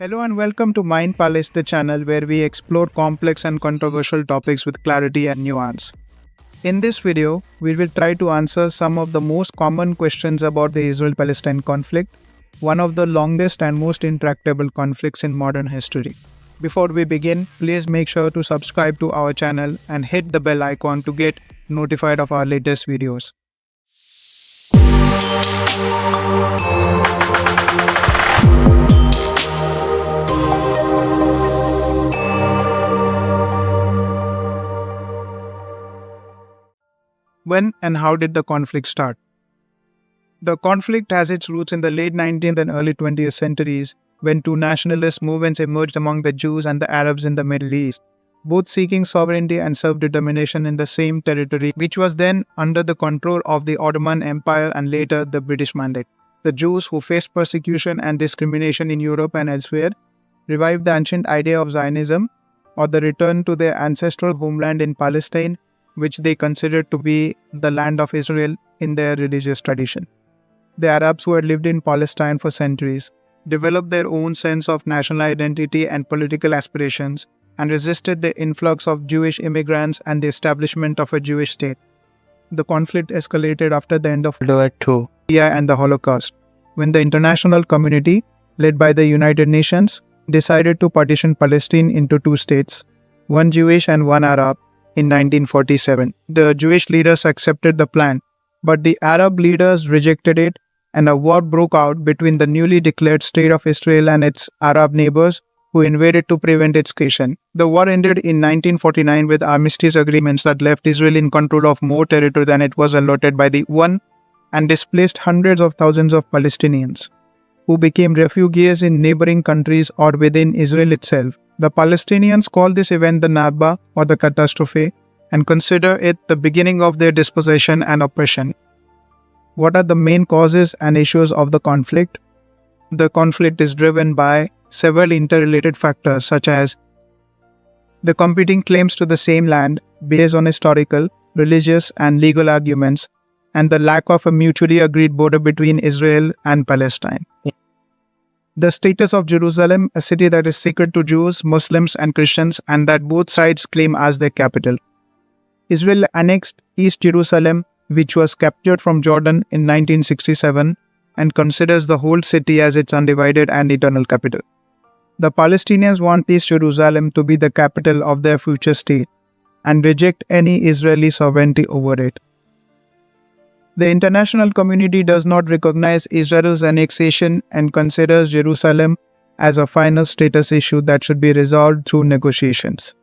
Hello and welcome to Mind Palace, the channel where we explore complex and controversial topics with clarity and nuance. In this video, we will try to answer some of the most common questions about the Israel-Palestine conflict, one of the longest and most intractable conflicts in modern history. Before we begin, please make sure to subscribe to our channel and hit the bell icon to get notified of our latest videos. When and how did the conflict start? The conflict has its roots in the late 19th and early 20th centuries, when two nationalist movements emerged among the Jews and the Arabs in the Middle East, both seeking sovereignty and self-determination in the same territory, which was then under the control of the Ottoman Empire and later the British Mandate. The Jews, who faced persecution and discrimination in Europe and elsewhere, revived the ancient idea of Zionism, or the return to their ancestral homeland in Palestine, which they considered to be the land of Israel in their religious tradition. The Arabs, who had lived in Palestine for centuries, developed their own sense of national identity and political aspirations and resisted the influx of Jewish immigrants and the establishment of a Jewish state. The conflict escalated after the end of World War II and the Holocaust, when the international community, led by the United Nations, decided to partition Palestine into two states, one Jewish and one Arab, in 1947. The Jewish leaders accepted the plan, but the Arab leaders rejected it, and a war broke out between the newly declared State of Israel and its Arab neighbors, who invaded to prevent its creation. The war ended in 1949 with armistice agreements that left Israel in control of more territory than it was allotted by the UN and displaced hundreds of thousands of Palestinians, who became refugees in neighboring countries or within Israel itself. The Palestinians call this event the Nakba, or the catastrophe, and consider it the beginning of their dispossession and oppression. What are the main causes and issues of the conflict? The conflict is driven by several interrelated factors, such as the competing claims to the same land based on historical, religious, and legal arguments, and the lack of a mutually agreed border between Israel and Palestine. The status of Jerusalem, a city that is sacred to Jews, Muslims, and Christians, and that both sides claim as their capital. Israel annexed East Jerusalem, which was captured from Jordan in 1967, and considers the whole city as its undivided and eternal capital. The Palestinians want East Jerusalem to be the capital of their future state, and reject any Israeli sovereignty over it. The international community does not recognize Israel's annexation and considers Jerusalem as a final status issue that should be resolved through negotiations.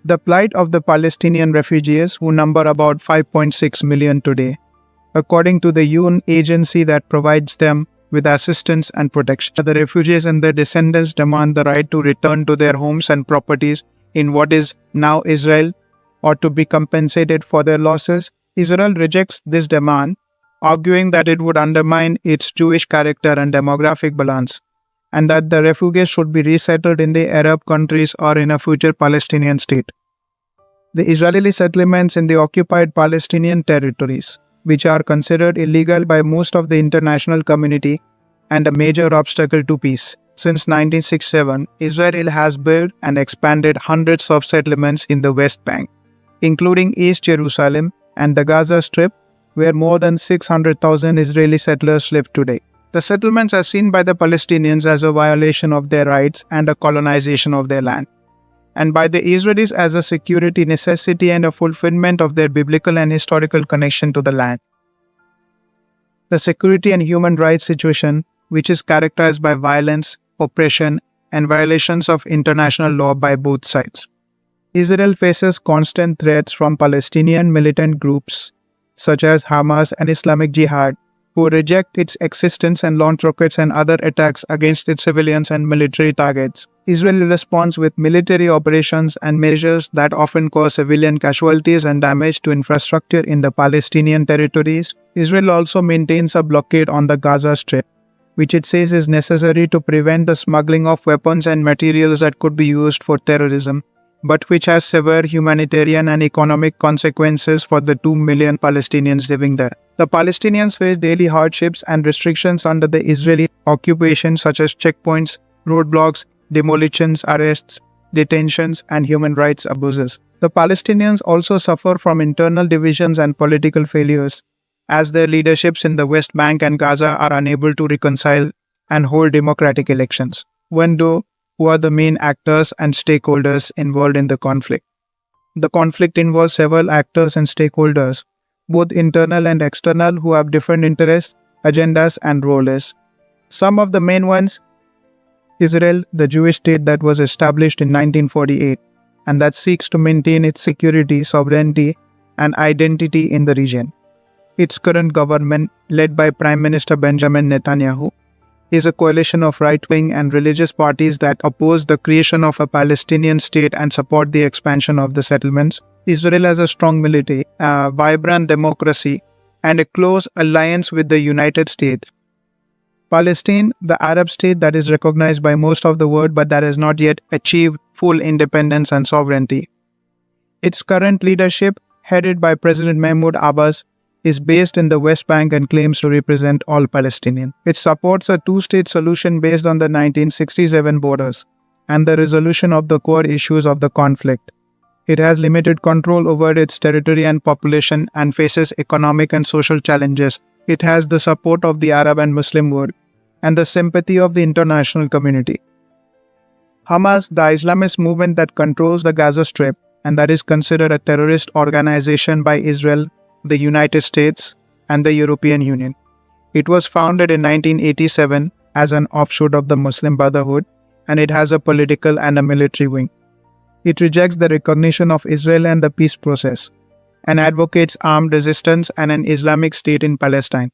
The plight of the Palestinian refugees, who number about 5.6 million today, according to the UN agency that provides them with assistance and protection. The refugees and their descendants demand the right to return to their homes and properties in what is now Israel, or to be compensated for their losses. Israel rejects this demand, arguing that it would undermine its Jewish character and demographic balance, and that the refugees should be resettled in the Arab countries or in a future Palestinian state. The Israeli settlements in the occupied Palestinian territories, which are considered illegal by most of the international community and a major obstacle to peace. Since 1967, Israel has built and expanded hundreds of settlements in the West Bank, including East Jerusalem and the Gaza Strip, where more than 600,000 Israeli settlers live today. The settlements are seen by the Palestinians as a violation of their rights and a colonization of their land, and by the Israelis as a security necessity and a fulfillment of their biblical and historical connection to the land. The security and human rights situation, which is characterized by violence, oppression, and violations of international law by both sides. Israel faces constant threats from Palestinian militant groups such as Hamas and Islamic Jihad, who reject its existence and launch rockets and other attacks against its civilians and military targets. Israel responds with military operations and measures that often cause civilian casualties and damage to infrastructure in the Palestinian territories. Israel also maintains a blockade on the Gaza Strip, which it says is necessary to prevent the smuggling of weapons and materials that could be used for terrorism, but which has severe humanitarian and economic consequences for the 2 million Palestinians living there. The Palestinians face daily hardships and restrictions under the Israeli occupation, such as checkpoints, roadblocks, demolitions, arrests, detentions, and human rights abuses. The Palestinians also suffer from internal divisions and political failures, as their leaderships in the West Bank and Gaza are unable to reconcile and hold democratic elections. Who are the main actors and stakeholders involved in the conflict? The conflict involves several actors and stakeholders, both internal and external, who have different interests, agendas, and roles. Some of the main ones: Israel, the Jewish state that was established in 1948 and that seeks to maintain its security, sovereignty, and identity in the region. Its current government, led by Prime Minister Benjamin Netanyahu, is a coalition of right-wing and religious parties that oppose the creation of a Palestinian state and support the expansion of the settlements. Israel has a strong military, a vibrant democracy, and a close alliance with the United States. Palestine, the Arab state that is recognized by most of the world but that has not yet achieved full independence and sovereignty. Its current leadership, headed by President Mahmoud Abbas, is based in the West Bank and claims to represent all Palestinians. It supports a two-state solution based on the 1967 borders and the resolution of the core issues of the conflict. It has limited control over its territory and population and faces economic and social challenges. It has the support of the Arab and Muslim world and the sympathy of the international community. Hamas, the Islamist movement that controls the Gaza Strip and that is considered a terrorist organization by Israel, the United States, and the European Union. It was founded in 1987 as an offshoot of the Muslim Brotherhood, and it has a political and a military wing. It rejects the recognition of Israel and the peace process, and advocates armed resistance and an Islamic state in Palestine.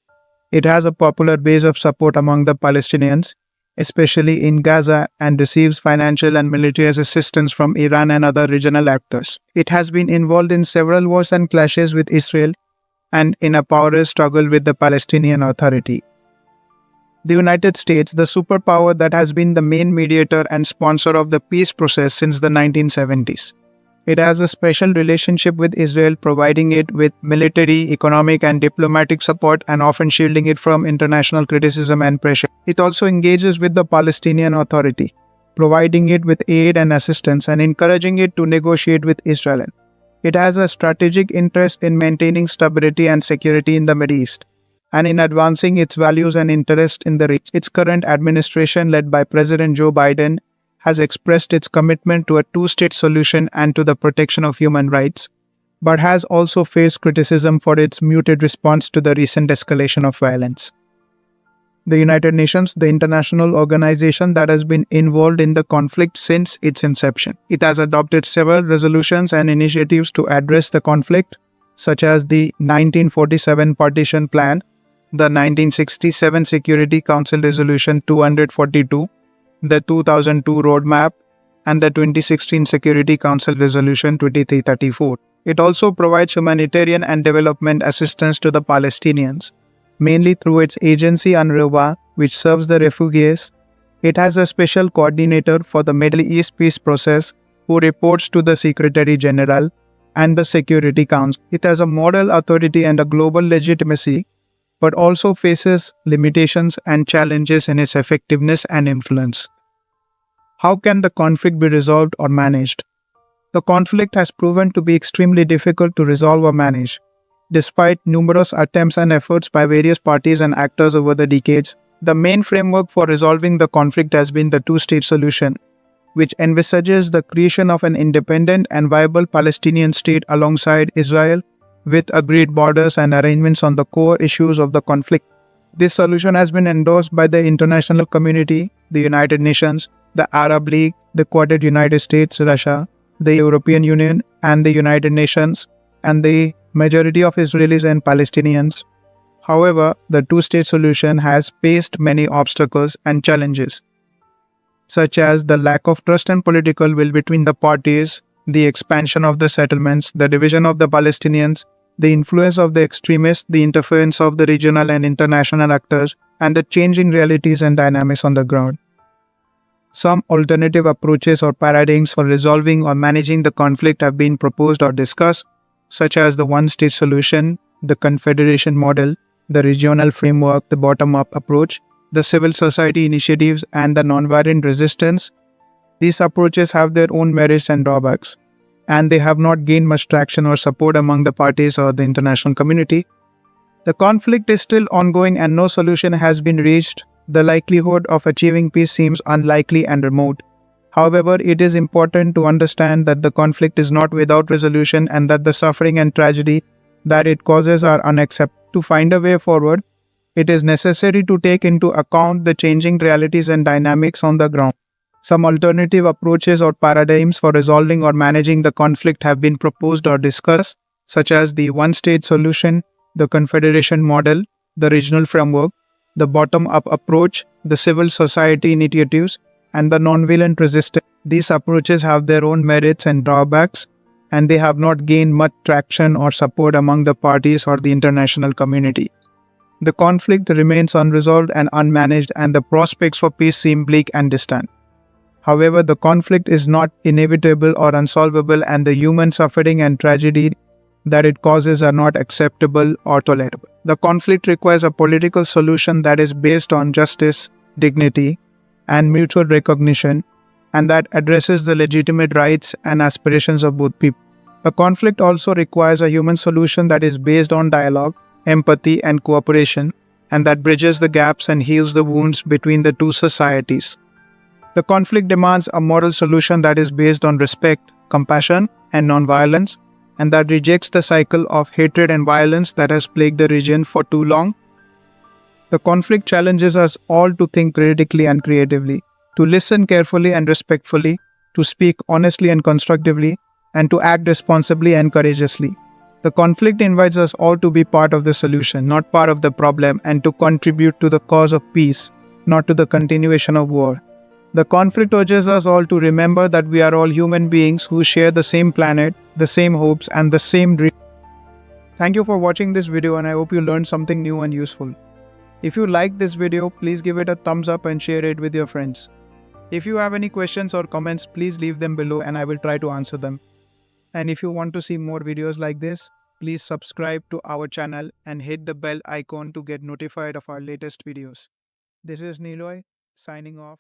It has a popular base of support among the Palestinians, especially in Gaza, and receives financial and military assistance from Iran and other regional actors. It has been involved in several wars and clashes with Israel and in a power struggle with the Palestinian Authority. The United States, the superpower that has been the main mediator and sponsor of the peace process since the 1970s. It has a special relationship with Israel, providing it with military, economic, and diplomatic support and often shielding it from international criticism and pressure. It also engages with the Palestinian Authority, providing it with aid and assistance and encouraging it to negotiate with Israel. It has a strategic interest in maintaining stability and security in the Middle East and in advancing its values and interest in the region. Its current administration, led by President Joe Biden, has expressed its commitment to a two-state solution and to the protection of human rights, but has also faced criticism for its muted response to the recent escalation of violence. The United Nations, the international organization that has been involved in the conflict since its inception. It has adopted several resolutions and initiatives to address the conflict, such as the 1947 Partition Plan, the 1967 Security Council Resolution 242, the 2002 Roadmap, and the 2016 Security Council Resolution 2334. It also provides humanitarian and development assistance to the Palestinians, mainly through its agency UNRWA, which serves the refugees. It has a special coordinator for the Middle East peace process who reports to the Secretary General and the Security Council. It has a moral authority and a global legitimacy, but also faces limitations and challenges in its effectiveness and influence. How can the conflict be resolved or managed? The conflict has proven to be extremely difficult to resolve or manage. Despite numerous attempts and efforts by various parties and actors over the decades, the main framework for resolving the conflict has been the two-state solution, which envisages the creation of an independent and viable Palestinian state alongside Israel, with agreed borders and arrangements on the core issues of the conflict. This solution has been endorsed by the international community, the United Nations, the Arab League, the Quartet United States, Russia, the European Union, and the United Nations, and the majority of Israelis and Palestinians. However, the two-state solution has faced many obstacles and challenges, such as the lack of trust and political will between the parties, the expansion of the settlements, the division of the Palestinians, the influence of the extremists, the interference of the regional and international actors, and the changing realities and dynamics on the ground. Some alternative approaches or paradigms for resolving or managing the conflict have been proposed or discussed, such as the one-state solution, the confederation model, the regional framework, the bottom-up approach, the civil society initiatives, and the nonviolent resistance. These approaches have their own merits and drawbacks, and they have not gained much traction or support among the parties or the international community. The conflict is still ongoing and no solution has been reached. The likelihood of achieving peace seems unlikely and remote. However, it is important to understand that the conflict is not without resolution and that the suffering and tragedy that it causes are unacceptable. To find a way forward, it is necessary to take into account the changing realities and dynamics on the ground. Some alternative approaches or paradigms for resolving or managing the conflict have been proposed or discussed, such as the one-state solution, the confederation model, the regional framework, the bottom-up approach, the civil society initiatives, and the nonviolent resistance. These approaches have their own merits and drawbacks, and they have not gained much traction or support among the parties or the international community. The conflict remains unresolved and unmanaged, and the prospects for peace seem bleak and distant. However, the conflict is not inevitable or unsolvable, and the human suffering and tragedy that it causes are not acceptable or tolerable. The conflict requires a political solution that is based on justice, dignity, and mutual recognition, and that addresses the legitimate rights and aspirations of both people. The conflict also requires a human solution that is based on dialogue, empathy, and cooperation, and that bridges the gaps and heals the wounds between the two societies. The conflict demands a moral solution that is based on respect, compassion, and nonviolence, and that rejects the cycle of hatred and violence that has plagued the region for too long. The conflict challenges us all to think critically and creatively, to listen carefully and respectfully, to speak honestly and constructively, and to act responsibly and courageously. The conflict invites us all to be part of the solution, not part of the problem, and to contribute to the cause of peace, not to the continuation of war. The conflict urges us all to remember that we are all human beings who share the same planet, the same hopes, and the same dreams. Thank you for watching this video, and I hope you learned something new and useful. If you liked this video, please give it a thumbs up and share it with your friends. If you have any questions or comments, please leave them below and I will try to answer them. And if you want to see more videos like this, please subscribe to our channel and hit the bell icon to get notified of our latest videos. This is Niloy, signing off.